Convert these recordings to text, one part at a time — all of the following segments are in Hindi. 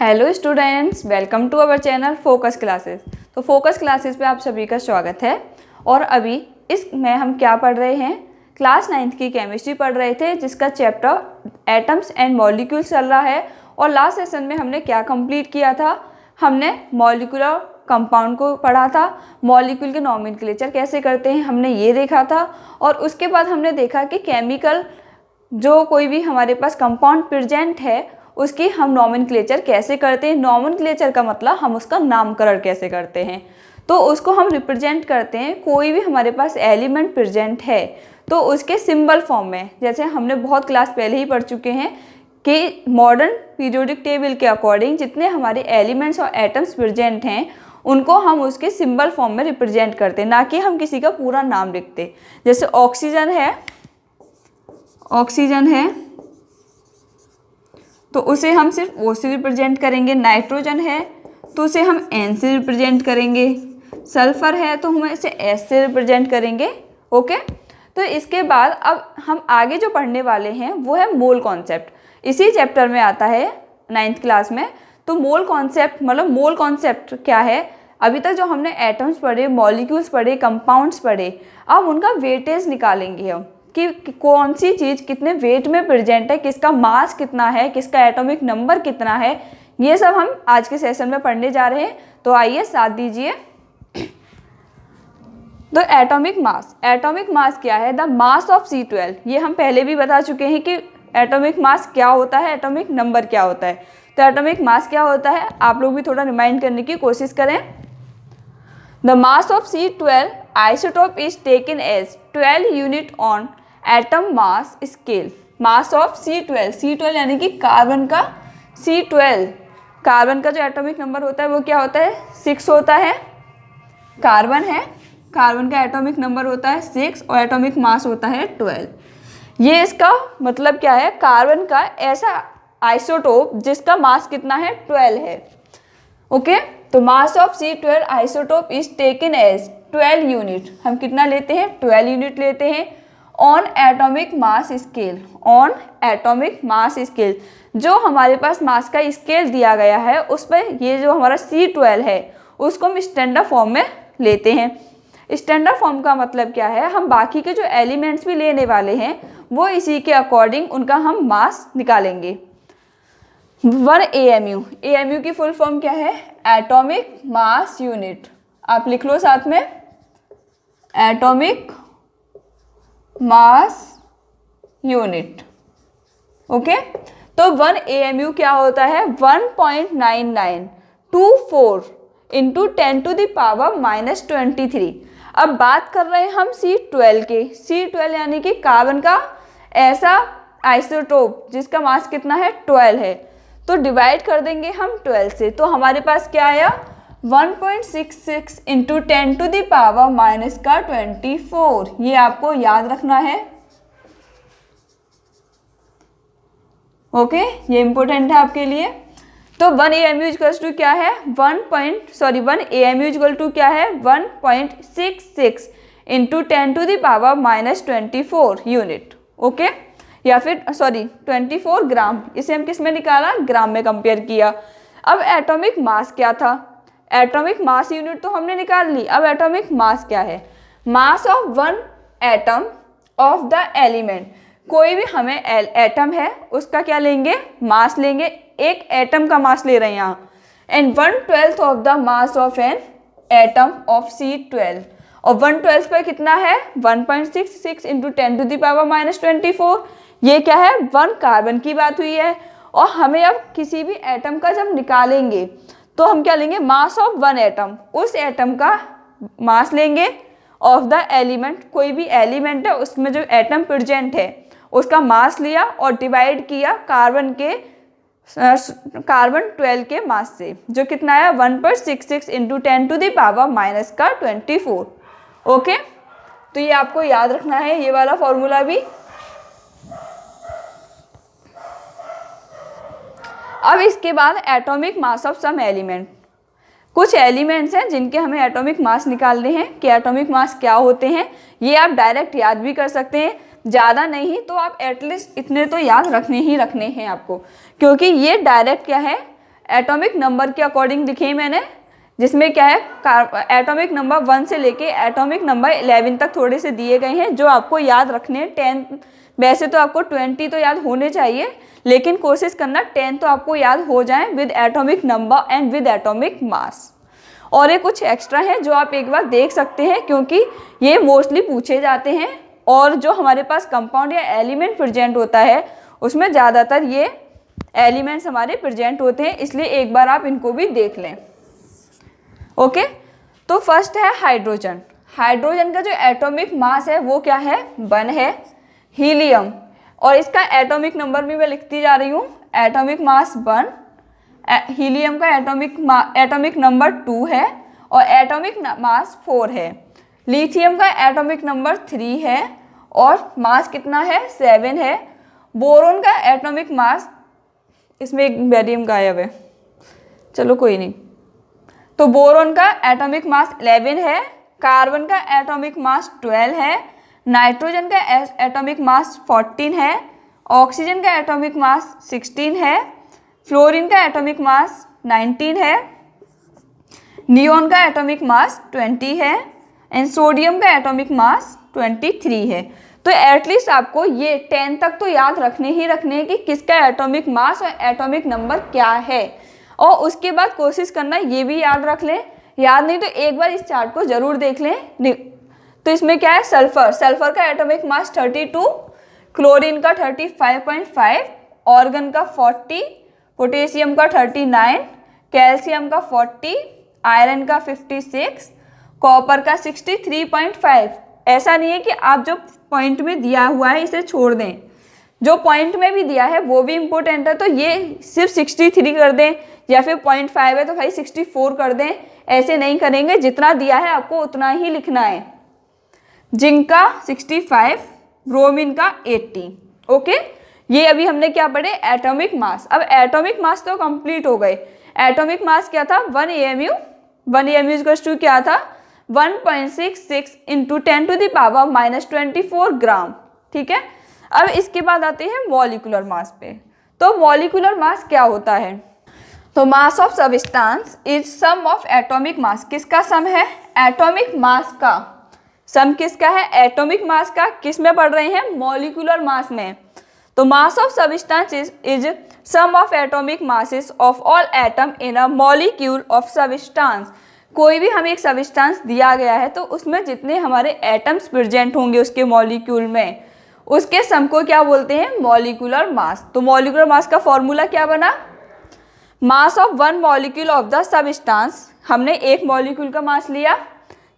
Hello students, welcome to our channel focus classes. तो फोकस क्लासेस पे आप सभी का स्वागत है। और अभी इसमें हम क्या पढ़ रहे हैं, क्लास 9th की केमिस्ट्री पढ़ रहे थे, जिसका चैप्टर एटम्स एंड मॉलिक्यूल्स चल रहा है। और लास्ट सेशन में हमने क्या कंप्लीट किया था, हमने मॉलिक्यूलर कंपाउंड को पढ़ा था, मॉलिक्यूल के नॉमेनक्लेचर कैसे करते हैं हमने ये देखा था। और उसके बाद हमने देखा कि केमिकल जो कोई भी हमारे पास कंपाउंड प्रेजेंट है उसकी हम नॉमेनक्लेचर कैसे करते हैं। नॉमेनक्लेचर का मतलब हम उसका नामकरण कैसे करते हैं, तो उसको हम रिप्रेजेंट करते हैं। कोई भी हमारे पास एलिमेंट प्रेजेंट है तो उसके सिंबल फॉर्म में, जैसे हमने बहुत क्लास पहले ही पढ़ चुके हैं कि मॉडर्न पीरियोडिक टेबल के अकॉर्डिंग जितने हमारे एलिमेंट्स और एटम्स प्रेजेंट हैं उनको हम उसके सिंबल फॉर्म में रिप्रेजेंट करते हैं, ना कि हम किसी का पूरा नाम लिखते। जैसे ऑक्सीजन है तो उसे हम सिर्फ O से रिप्रेजेंट करेंगे। नाइट्रोजन है तो उसे हम N से रिप्रेजेंट करेंगे। सल्फर है तो हम इसे S से रिप्रेजेंट करेंगे। ओके, तो इसके बाद अब हम आगे जो पढ़ने वाले हैं वो है मोल कॉन्सेप्ट। इसी चैप्टर में आता है 9th क्लास में। तो मोल कॉन्सेप्ट मतलब मोल कॉन्सेप्ट क्या है, अभी तक जो हमने एटम्स पढ़े, मॉलिक्यूल्स पढ़े, कंपाउंड्स पढ़े, अब उनका वेटेज निकालेंगे हम कि कौन सी चीज़ कितने वेट में प्रेजेंट है, किसका मास कितना है, किसका एटॉमिक नंबर कितना है, ये सब हम आज के सेशन में पढ़ने जा रहे हैं। तो आइए साथ दीजिए। तो एटॉमिक मास क्या है, द मास ऑफ C12। ये हम पहले भी बता चुके हैं कि एटॉमिक मास क्या होता है, एटॉमिक नंबर क्या होता है। तो एटॉमिक मास क्या होता है, आप लोग भी थोड़ा रिमाइंड करने की कोशिश करें। The mass of C12 isotope is taken as 12 unit on atom mass scale. Mass of C12 यानी कि कार्बन का C12, कार्बन का जो एटॉमिक नंबर होता है वो क्या होता है, 6 होता है। कार्बन है, कार्बन का एटॉमिक नंबर होता है 6 और एटॉमिक मास होता है 12। ये इसका मतलब क्या है, कार्बन का ऐसा आइसोटोप जिसका मास कितना है, 12 है। ओके, तो mass of C12 isotope is taken as 12 unit. हम कितना लेते हैं, 12 यूनिट लेते हैं on atomic mass scale. On atomic mass scale, जो हमारे पास मास का स्केल दिया गया है उस पर ये जो हमारा C12 है उसको हम स्टैंडर्ड फॉर्म में लेते हैं। स्टैंडर्ड फॉर्म का मतलब क्या है, हम बाकी के जो एलिमेंट्स भी लेने वाले हैं वो इसी के अकॉर्डिंग उनका हम मास निकालेंगे। 1 AMU की फुल फॉर्म क्या है, एटॉमिक मास यूनिट। आप लिख लो साथ में, एटॉमिक मास यूनिट। ओके, तो 1 AMU क्या होता है, 1.9924 इंटू 10⁻⁻23। अब बात कर रहे हैं हम C12 के। C12 यानी कि कार्बन का ऐसा आइसोटोप जिसका मास कितना है, 12 है। तो डिवाइड कर देंगे हम 12 से, तो हमारे पास क्या आया, 1.66 इंटू 10⁻⁻24। ये आपको याद रखना है। ओके, ये इंपॉर्टेंट है आपके लिए। तो 1 AMU इक्वल टू क्या है, 1 AMU इक्वल टू क्या है, 1.66 इंटू 10⁻⁻24 यूनिट। ओके, या फिर 24 ग्राम। इसे हम किस में निकाला, ग्राम में कंपेयर किया। अब एटॉमिक मास क्या था, एटॉमिक मास यूनिट तो हमने निकाल ली। अब एटॉमिक मास क्या है, mass of 1 atom of the element. कोई भी हमें एटम है उसका क्या लेंगे, मास लेंगे। एक एटम का मास ले रहे हैं यहाँ। And 1/12 of the mass of an atom of C12। और 1/12 पर कितना है, 1.66 इंटू 10⁻⁻24। ये क्या है, 1 कार्बन की बात हुई है। और हमें अब किसी भी एटम का जब निकालेंगे तो हम क्या लेंगे, मास ऑफ 1 एटम। उस एटम का मास लेंगे ऑफ द एलिमेंट। कोई भी एलिमेंट है उसमें जो एटम प्रेजेंट है उसका मास लिया और डिवाइड किया कार्बन 12 के मास से, जो कितना आया, 1.66 इंटू 10⁻⁻24। ओके, तो ये आपको याद रखना है, ये वाला फॉर्मूला भी। अब इसके बाद atomic mass of some element. कुछ एलिमेंट्स हैं जिनके हमें एटॉमिक मास निकालने हैं कि एटॉमिक मास क्या होते हैं। ये आप डायरेक्ट याद भी कर सकते हैं, ज़्यादा नहीं तो आप एटलीस्ट इतने तो याद रखने ही रखने हैं आपको, क्योंकि ये डायरेक्ट क्या है, एटॉमिक नंबर के अकॉर्डिंग लिखी है मैंने, जिसमें क्या है एटॉमिक नंबर 1 से लेके एटॉमिक नंबर 11 तक थोड़े से दिए गए हैं जो आपको याद रखने हैं। 10 वैसे तो आपको 20 तो याद होने चाहिए, लेकिन कोशिश करना 10 तो आपको याद हो जाए with atomic number and with atomic mass. और ये कुछ एक्स्ट्रा है जो आप एक बार देख सकते हैं, क्योंकि ये मोस्टली पूछे जाते हैं और जो हमारे पास कंपाउंड या एलिमेंट प्रेजेंट होता है उसमें ज़्यादातर ये एलिमेंट्स हमारे प्रेजेंट होते हैं, इसलिए एक बार आप इनको भी देख लें। ओके, तो फर्स्ट है हाइड्रोजन। हाइड्रोजन का जो एटॉमिक मास है वो क्या है, 1 है। हीलियम, और इसका एटॉमिक नंबर भी मैं लिखती जा रही हूँ, एटॉमिक मास 1, हीलियम का एटॉमिक नंबर 2 है और एटॉमिक मास 4 है। लिथियम का एटॉमिक नंबर 3 है और मास कितना है, 7 है। बोरोन का एटॉमिक मास, इसमें एक बेरियम गायब है, चलो कोई नहीं, तो बोरोन का एटॉमिक मास 11 है। कार्बन का एटॉमिक मास 12 है। नाइट्रोजन का एटॉमिक मास 14 है। ऑक्सीजन का एटॉमिक मास 16 है। फ्लोरीन का एटॉमिक मास 19 है। नियोन का एटॉमिक मास 20 है एंड सोडियम का एटॉमिक मास 23 है। तो एटलीस्ट आपको ये 10 तक तो याद रखने हैं कि किसका एटॉमिक मास और एटॉमिक नंबर क्या है, और उसके बाद कोशिश करना ये भी याद रख लें। याद नहीं तो एक बार इस चार्ट को जरूर देख लें। तो इसमें क्या है, सल्फर का एटॉमिक मास 32, क्लोरीन का 35.5, ऑर्गन का 40, पोटेशियम का 39, कैल्शियम का 40, आयरन का 56, कॉपर का 63.5। ऐसा नहीं है कि आप जो पॉइंट में दिया हुआ है इसे छोड़ दें, जो पॉइंट में भी दिया है वो भी इम्पोर्टेंट है, तो ये सिर्फ 63 कर दें, या फिर 0.5 है तो भाई 64 कर दें, ऐसे नहीं करेंगे। जितना दिया है आपको उतना ही लिखना है। जिंक का 65, ब्रोमीन का 80। ओके, ये अभी हमने क्या पढ़े, एटॉमिक मास। अब एटॉमिक मास तो कंप्लीट हो गए। एटॉमिक मास क्या था, 1 AMU। 1 AMU इक्वल्स टू क्या था, 1.66 इंटू 10⁻⁻24 ग्राम। ठीक है, अब इसके बाद आते हैं मॉलिक्यूलर मास पे। तो मॉलिक्यूलर मास क्या होता है, तो mass of substance is sum of atomic mass. किसका सम है, एटॉमिक मास का सम। किसका है, एटॉमिक मास का। किस में पढ़ रहे हैं, मॉलिक्यूलर मास में। तो mass of substance is sum of atomic masses of all atom in a molecule of substance. कोई भी हमें एक सब्सटेंस दिया गया है तो उसमें जितने हमारे एटम्स प्रेजेंट होंगे उसके मॉलिक्यूल में, उसके सम को क्या बोलते हैं, मॉलिक्यूलर मास। तो मॉलिक्यूलर मास का फॉर्मूला क्या बना, mass of 1 molecule of the substance. हमने एक मॉलिक्यूल का मास लिया,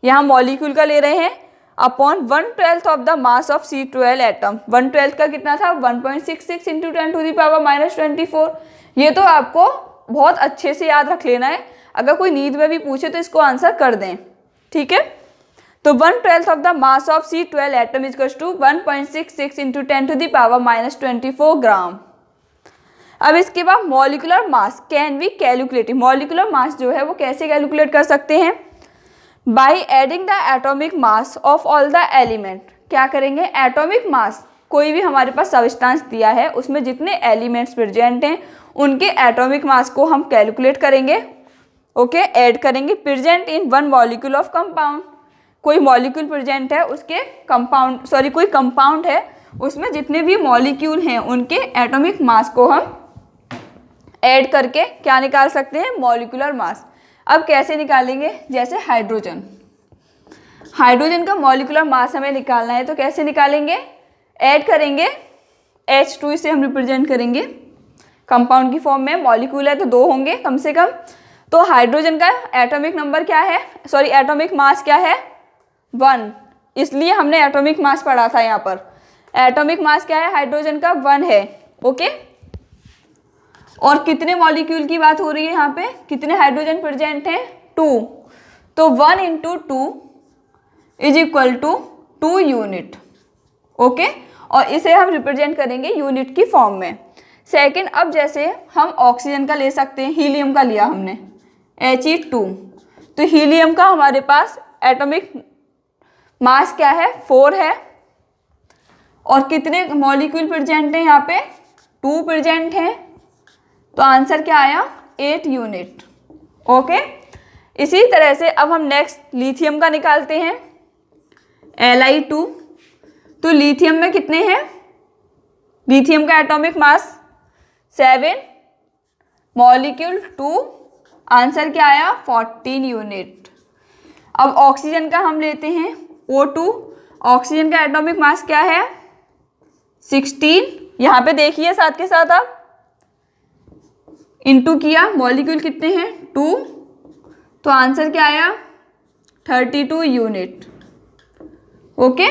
यहाँ मॉलिक्यूल का ले रहे हैं, upon 1/12 of the mass of C12 atom. 1/12 का कितना था, 1.66 इंटू 10⁻⁻24। ये तो आपको बहुत अच्छे से याद रख लेना है, अगर कोई नींद में भी पूछे तो इसको आंसर कर दें। ठीक है, तो 1/12 of the mass of C12 atom is equals to 1.66 into 10⁻⁻24 gram. अब इसके बाद molecular mass can be calculated. Molecular mass जो है वो कैसे कैलकुलेट कर सकते हैं, by adding the atomic mass of all the element. क्या करेंगे, एटॉमिक मास, कोई भी हमारे पास सब्सटेंस दिया है उसमें जितने एलिमेंट्स प्रेजेंट हैं उनके एटॉमिक मास को हम कैलकुलेट करेंगे। ओके, ऐड करेंगे present in 1 molecule of compound. कोई मॉलिक्यूल प्रेजेंट है उसके कोई कंपाउंड है उसमें जितने भी मॉलिक्यूल हैं उनके एटॉमिक मास को हम ऐड करके क्या निकाल सकते हैं, मॉलिक्यूलर मास। अब कैसे निकालेंगे, जैसे हाइड्रोजन का मॉलिक्यूलर मास हमें निकालना है तो कैसे निकालेंगे, ऐड करेंगे H2 से हम रिप्रेजेंट करेंगे कंपाउंड की फॉर्म में। मॉलिक्यूल है तो 2 होंगे कम से कम। तो हाइड्रोजन का एटॉमिक नंबर क्या है, एटॉमिक मास क्या है, 1, इसलिए हमने एटॉमिक मास पढ़ा था यहाँ पर। एटॉमिक मास क्या है हाइड्रोजन का, 1 है। ओके, और कितने मॉलिक्यूल की बात हो रही है यहाँ पे, कितने हाइड्रोजन प्रेजेंट हैं, 2। तो 1 into 2 is equal to 2 unit. Okay, और इसे हम रिप्रेजेंट करेंगे यूनिट की फॉर्म में। सेकंड, अब जैसे हम ऑक्सीजन का ले सकते हैं, हीलियम का लिया हमने He2, तो हीलियम का हमारे पास एटॉमिक मास क्या है, 4 है। और कितने मॉलिक्यूल प्रेजेंट हैं यहाँ पे, 2 प्रेजेंट हैं। तो आंसर क्या आया, 8 यूनिट। ओके, इसी तरह से अब हम नेक्स्ट लिथियम का निकालते हैं, Li2। तो लिथियम में कितने हैं, लिथियम का एटॉमिक मास 7, मॉलिक्यूल 2, आंसर क्या आया 14 यूनिट। अब ऑक्सीजन का हम लेते हैं O2, ऑक्सीजन का एटॉमिक मास क्या है 16, यहाँ पे देखिए साथ के साथ आप इनटू किया, मॉलिक्यूल कितने हैं 2, तो आंसर क्या आया 32 यूनिट। ओके,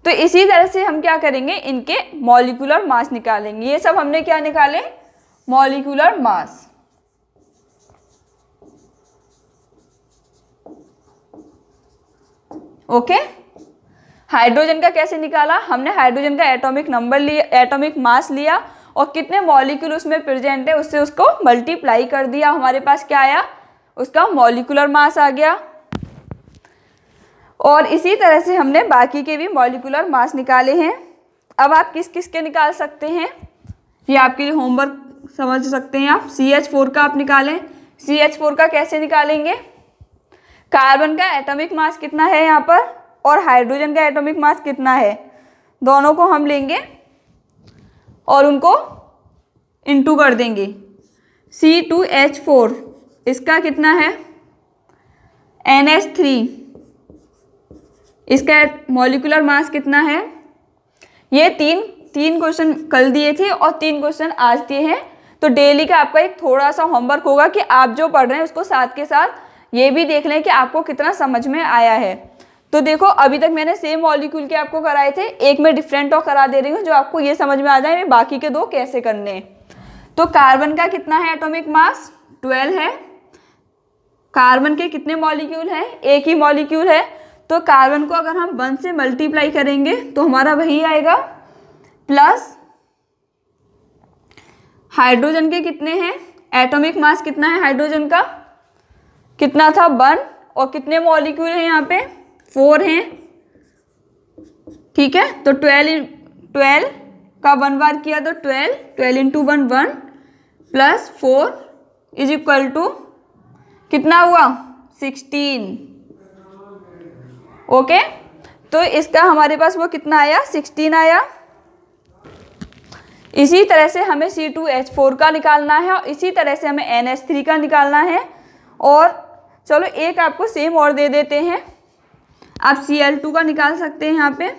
तो इसी तरह से हम क्या करेंगे, इनके मॉलिक्यूलर मास निकालेंगे। ये सब हमने क्या निकाले, मॉलिक्यूलर मास। ओके, हाइड्रोजन का कैसे निकाला, हमने हाइड्रोजन का एटॉमिक नंबर लिया, एटॉमिक मास लिया और कितने मॉलिक्यूल उसमें प्रेजेंट है उससे उसको मल्टीप्लाई कर दिया, हमारे पास क्या आया, उसका मॉलिक्यूलर मास आ गया। और इसी तरह से हमने बाकी के भी मॉलिक्यूलर मास निकाले हैं। अब आप किस किस के निकाल सकते हैं, ये आपके लिए होमवर्क समझ सकते हैं आप। CH4 का आप निकालें, CH4 का कैसे निकालेंगे, कार्बन का एटॉमिक मास कितना है यहाँ पर और हाइड्रोजन का एटॉमिक मास कितना है, दोनों को हम लेंगे और उनको इंटू कर देंगे। C2H4 इसका कितना है NH3, इसका मॉलिक्यूलर मास कितना है। ये तीन क्वेश्चन कल दिए थे और 3 क्वेश्चन आज दिए हैं। तो डेली का आपका एक थोड़ा सा होमवर्क होगा कि आप जो पढ़ रहे हैं उसको साथ के साथ ये भी देख लें कि आपको कितना समझ में आया है। तो देखो अभी तक मैंने सेम मॉलिक्यूल के आपको कराए थे, एक मैं डिफरेंट और करा दे रही हूँ जो आपको ये समझ में आ जाए मैं बाकी के 2 कैसे करने हैं। तो कार्बन का कितना है एटॉमिक मास 12 है। कार्बन के कितने मॉलिक्यूल हैं, एक ही मॉलिक्यूल है। तो कार्बन को अगर हम 1 से मल्टीप्लाई करेंगे तो हमारा वही आएगा, प्लस हाइड्रोजन के कितने हैं, एटॉमिक मास कितना है हाइड्रोजन का, कितना था 1, और कितने मॉलिक्यूल हैं यहाँ पे 4 हैं। ठीक है, तो 12 का 1 बार किया तो 12 into 1 1 plus 4 is equal to कितना हुआ 16। ओके, तो इसका हमारे पास वो कितना आया 16 आया। इसी तरह से हमें C2H4 का निकालना है और इसी तरह से हमें NH3 का निकालना है। और चलो एक आपको सेम और दे देते हैं, आप Cl2 का निकाल सकते हैं। यहाँ पे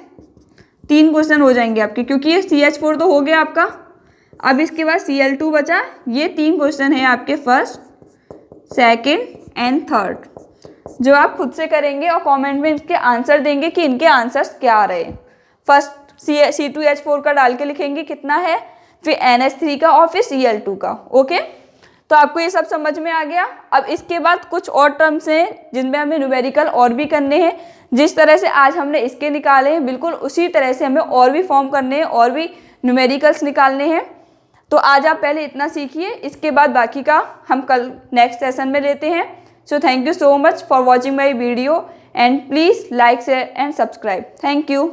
3 क्वेश्चन हो जाएंगे आपके, क्योंकि ये CH4 तो हो गया आपका। अब इसके बाद Cl2 बचा, ये 3 क्वेश्चन है आपके फर्स्ट, सेकंड एंड थर्ड, जो आप खुद से करेंगे और कमेंट में इनके आंसर देंगे कि इनके आंसर्स क्या आ रहे हैं। फर्स्ट C2H4 का डाल के लिखेंगे कितना है, फिर NH3 का और फिर Cl2 का। ओके, तो आपको ये सब समझ में आ गया। अब इसके बाद कुछ और टर्म्स हैं जिनमें हमें न्यूमेरिकल और भी करने हैं। जिस तरह से आज हमने इसके निकाले हैं बिल्कुल उसी तरह से हमें और भी फॉर्म करने हैं और भी न्यूमेरिकल्स निकालने हैं। तो आज आप पहले इतना सीखिए, इसके बाद बाकी का हम कल नेक्स्ट सेशन में लेते हैं। So thank you so much for watching my video and please like share and subscribe. Thank you.